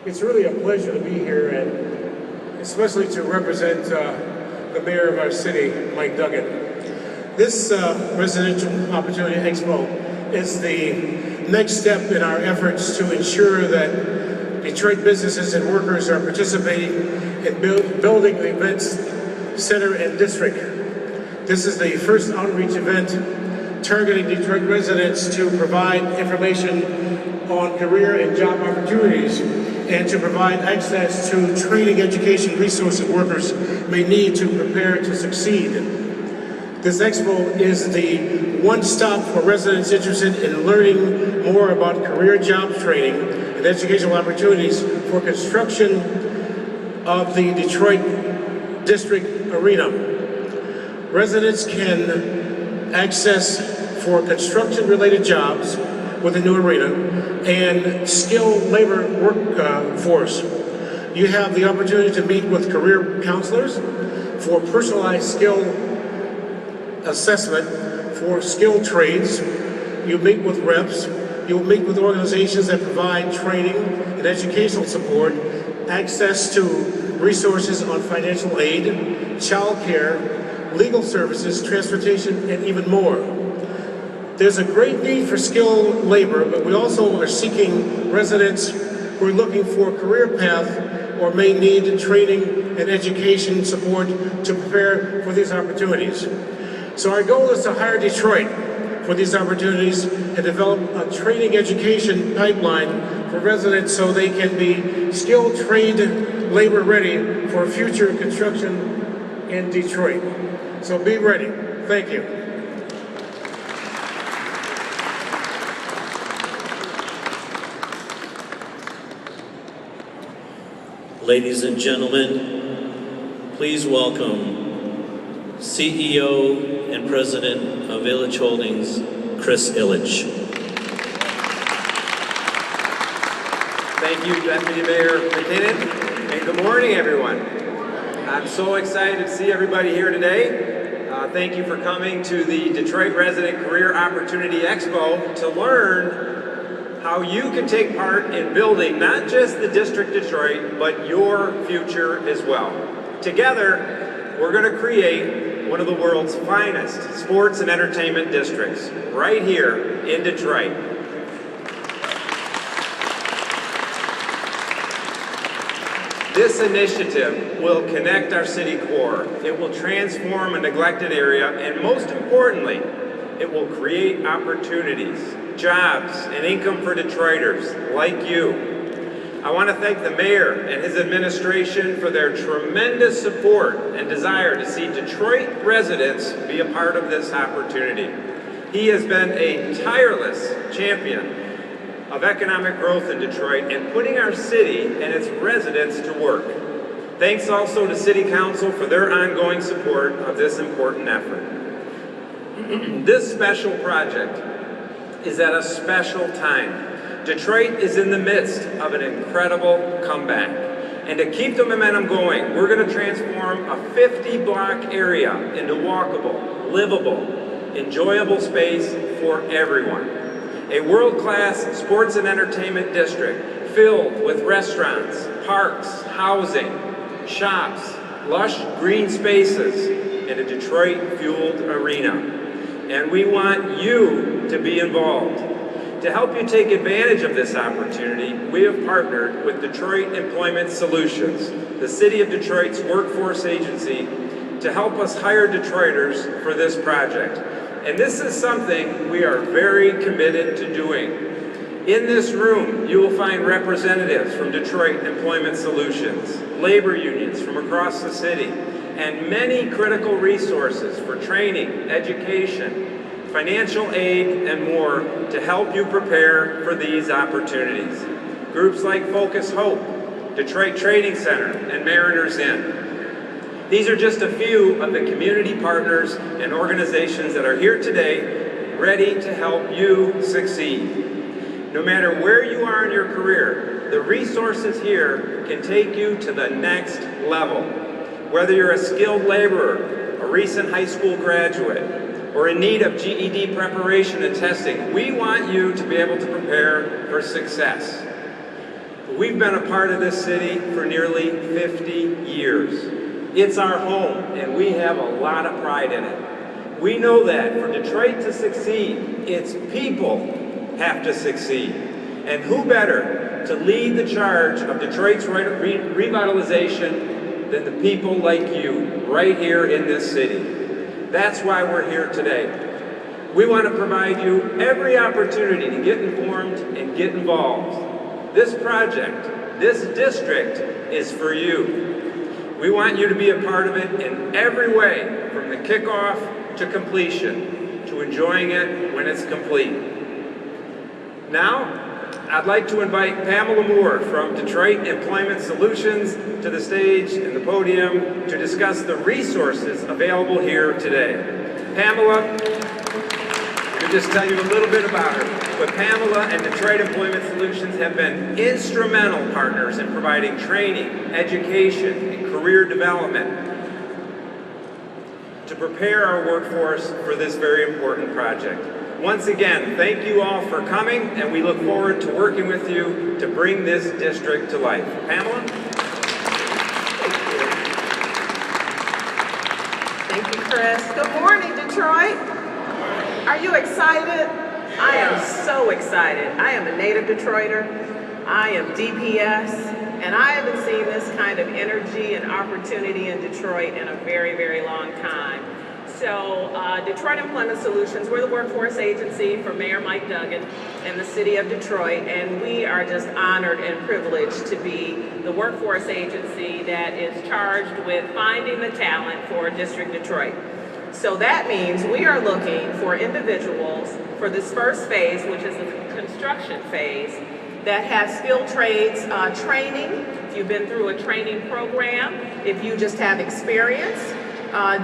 It's really a pleasure to be here, and especially to represent the mayor of our city, Mike Duggan. This Residential Opportunity Expo is the next step in our efforts to ensure that Detroit businesses and workers are participating in building the events center and district. This is the first outreach event targeting Detroit residents to provide information on career and job opportunities and to provide access to training, education, resources workers may need to prepare to succeed. This expo is the one stop for residents interested in learning more about career job training and educational opportunities for construction of the Detroit District Arena. Residents can access for construction-related jobs with the new arena and skilled labor workforce. You have the opportunity to meet with career counselors for personalized skill assessment for skilled trades. You meet with reps. You'll meet with organizations that provide training and educational support, access to resources on financial aid, child care, legal services, transportation, and even more. There's a great need for skilled labor, but we also are seeking residents who are looking for a career path or may need training and education support to prepare for these opportunities. So our goal is to hire Detroit for these opportunities and develop a training education pipeline for residents so they can be skilled trade labor ready for future construction in Detroit. So be ready. Thank you. Ladies and gentlemen, please welcome CEO and President of Ilitch Holdings, Chris Ilitch. Thank you, Deputy Mayor McKinnon, and good morning, everyone. I'm so excited to see everybody here today. Thank you for coming to the Detroit Resident Career Opportunity Expo to learn how you can take part in building not just the District Detroit, but your future as well. Together, we're going to create one of the world's finest sports and entertainment districts right here in Detroit. This initiative will connect our city core. It will transform a neglected area, and most importantly, it will create opportunities, jobs, and income for Detroiters like you. I want to thank the mayor and his administration for their tremendous support and desire to see Detroit residents be a part of this opportunity. He has been a tireless champion of economic growth in Detroit and putting our city and its residents to work. Thanks also to City Council for their ongoing support of this important effort. This special project is at a special time. Detroit is in the midst of an incredible comeback. And to keep the momentum going, we're going to transform a 50-block area into walkable, livable, enjoyable space for everyone. A world-class sports and entertainment district filled with restaurants, parks, housing, shops, lush green spaces, and a Detroit-fueled arena. And we want you to be involved. To help you take advantage of this opportunity, we have partnered with Detroit Employment Solutions, the City of Detroit's workforce agency, to help us hire Detroiters for this project. And this is something we are very committed to doing. In this room, you will find representatives from Detroit Employment Solutions, labor unions from across the city, and many critical resources for training, education, financial aid, and more to help you prepare for these opportunities. Groups like Focus Hope, Detroit Trading Center, and Mariners Inn. These are just a few of the community partners and organizations that are here today, ready to help you succeed. No matter where you are in your career, the resources here can take you to the next level. Whether you're a skilled laborer, a recent high school graduate, or in need of GED preparation and testing, we want you to be able to prepare for success. We've been a part of this city for nearly 50 years. It's our home, and we have a lot of pride in it. We know that for Detroit to succeed, its people have to succeed. And who better to lead the charge of Detroit's revitalization than the people like you right here in this city. That's why we're here today. We want to provide you every opportunity to get informed and get involved. This project, this district is for you. We want you to be a part of it in every way, from the kickoff to completion, to enjoying it when it's complete. Now, I'd like to invite Pamela Moore from Detroit Employment Solutions to the stage and the podium to discuss the resources available here today. Pamela, let me just tell you a little bit about her. But Pamela and Detroit Employment Solutions have been instrumental partners in providing training, education, and career development to prepare our workforce for this very important project. Once again, thank you all for coming, and we look forward to working with you to bring this district to life. Pamela? Thank you, Chris. Good morning, Detroit. Are you excited? I am so excited. I am a native Detroiter. I am DPS, and I haven't seen this kind of energy and opportunity in Detroit in a very, very long time. So Detroit Employment Solutions, we're the workforce agency for Mayor Mike Duggan and the city of Detroit, and we are just honored and privileged to be the workforce agency that is charged with finding the talent for District Detroit. So that means we are looking for individuals for this first phase, which is the construction phase, that has skilled trades training. If you've been through a training program, if you just have experience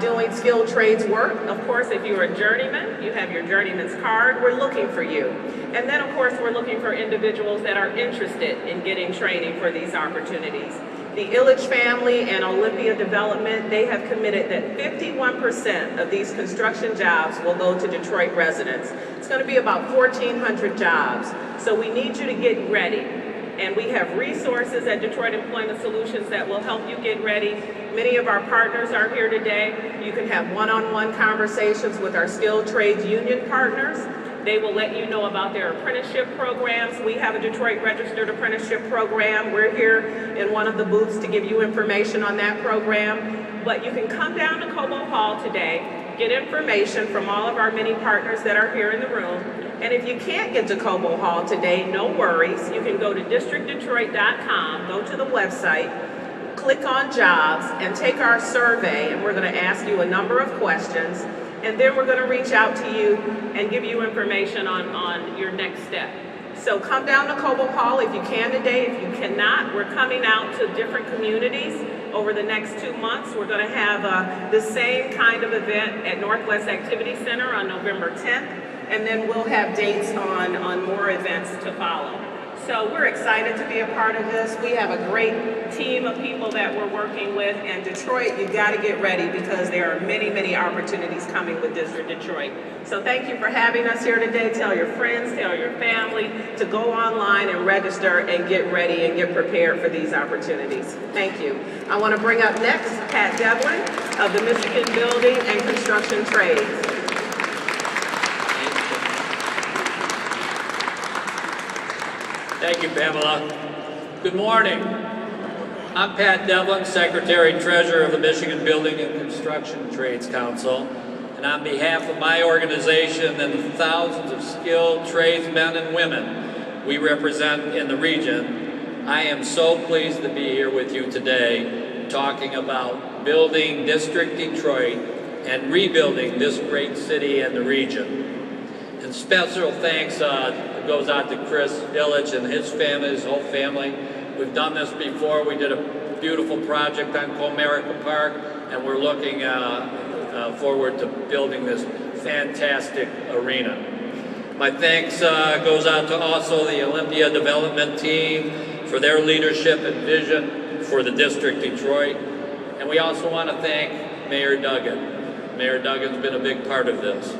doing skilled trades work. Of course, if you're a journeyman, you have your journeyman's card, we're looking for you. And then, of course, we're looking for individuals that are interested in getting training for these opportunities. The Ilitch family and Olympia Development, they have committed that 51% of these construction jobs will go to Detroit residents. It's going to be about 1,400 jobs. So we need you to get ready. And we have resources at Detroit Employment Solutions that will help you get ready. Many of our partners are here today. You can have one-on-one conversations with our skilled trades union partners. They will let you know about their apprenticeship programs. We have a Detroit Registered Apprenticeship Program. We're here in one of the booths to give you information on that program. But you can come down to Cobo Hall today, get information from all of our many partners that are here in the room. And if you can't get to Cobo Hall today, no worries. You can go to districtdetroit.com, go to the website, click on jobs, and take our survey, and we're going to ask you a number of questions. And then we're going to reach out to you and give you information on your next step. So come down to Cobo Hall if you can today. If you cannot, we're coming out to different communities over the next 2 months. We're going to have the same kind of event at Northwest Activity Center on November 10th. And then we'll have dates on more events to follow. So we're excited to be a part of this. We have a great team of people that we're working with. And Detroit, you got to get ready because there are many, many opportunities coming with District Detroit. So thank you for having us here today. Tell your friends, tell your family to go online and register and get ready and get prepared for these opportunities. Thank you. I want to bring up next Pat Devlin of the Michigan Building and Construction Trades. Thank you, Pamela. Good morning. I'm Pat Devlin, Secretary-Treasurer of the Michigan Building and Construction Trades Council. And on behalf of my organization and the thousands of skilled tradesmen and women we represent in the region, I am so pleased to be here with you today talking about building District Detroit and rebuilding this great city and the region. And special thanks goes out to Chris Ilitch and his family, his whole family. We've done this before. We did a beautiful project on Comerica Park, and we're looking forward to building this fantastic arena. My thanks goes out to also the Olympia Development team for their leadership and vision for the District Detroit. And we also want to thank Mayor Duggan. Mayor Duggan's been a big part of this.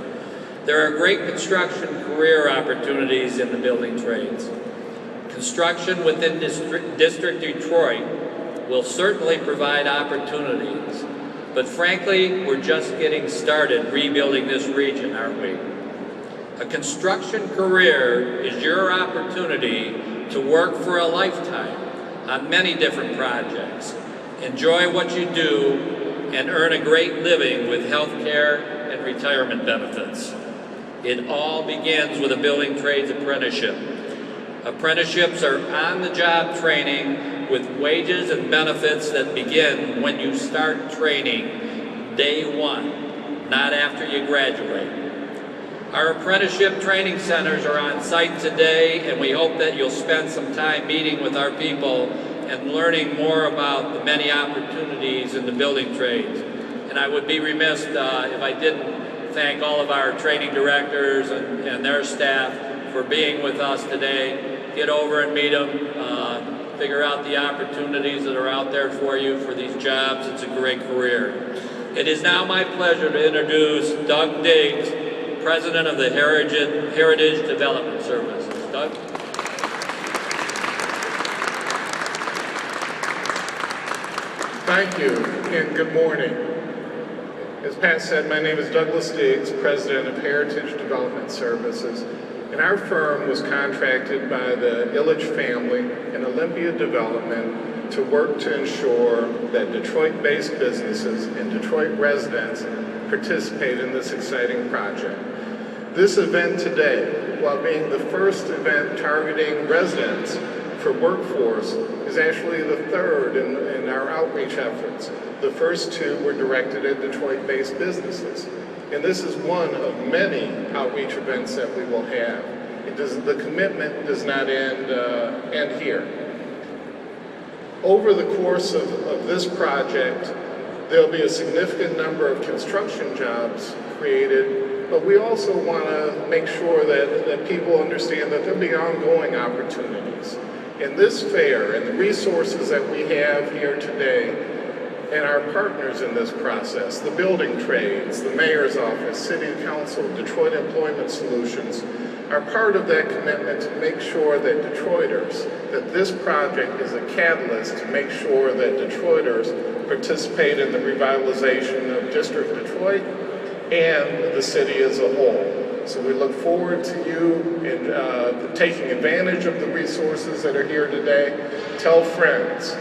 There are great construction career opportunities in the building trades. Construction within District Detroit will certainly provide opportunities, but frankly, we're just getting started rebuilding this region, aren't we? A construction career is your opportunity to work for a lifetime on many different projects, enjoy what you do, and earn a great living with health care and retirement benefits. It all begins with a building trades apprenticeship. Apprenticeships are on-the-job training with wages and benefits that begin when you start training day one, not after you graduate. Our apprenticeship training centers are on site today, and we hope that you'll spend some time meeting with our people and learning more about the many opportunities in the building trades. And I would be remiss if I didn't thank all of our training directors and their staff for being with us today. Get over and meet them, figure out the opportunities that are out there for you for these jobs. It's a great career. It is now my pleasure to introduce Doug Diggs, President of the Heritage Development Service. Doug? Thank you, and good morning. As Pat said, my name is Douglas Diggs, President of Heritage Development Services, and our firm was contracted by the Ilitch family and Olympia Development to work to ensure that Detroit-based businesses and Detroit residents participate in this exciting project. This event today, while being the first event targeting residents for workforce, is actually the third in our outreach efforts. The first two were directed at Detroit-based businesses. And this is one of many outreach events that we will have. The commitment does not end here. Over the course of this project, there'll be a significant number of construction jobs created, but we also want to make sure that people understand that there'll be ongoing opportunities. And this fair and the resources that we have here today and our partners in this process, the building trades, the mayor's office, city council, Detroit Employment Solutions, are part of that commitment to make sure that Detroiters, that this project is a catalyst to make sure that Detroiters participate in the revitalization of District Detroit and the city as a whole. So we look forward to you in taking advantage of the resources that are here today. Tell friends,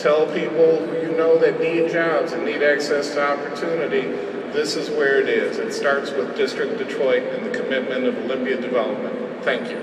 tell people who you know that need jobs and need access to opportunity. This is where it is. It starts with District Detroit and the commitment of Olympia Development. Thank you.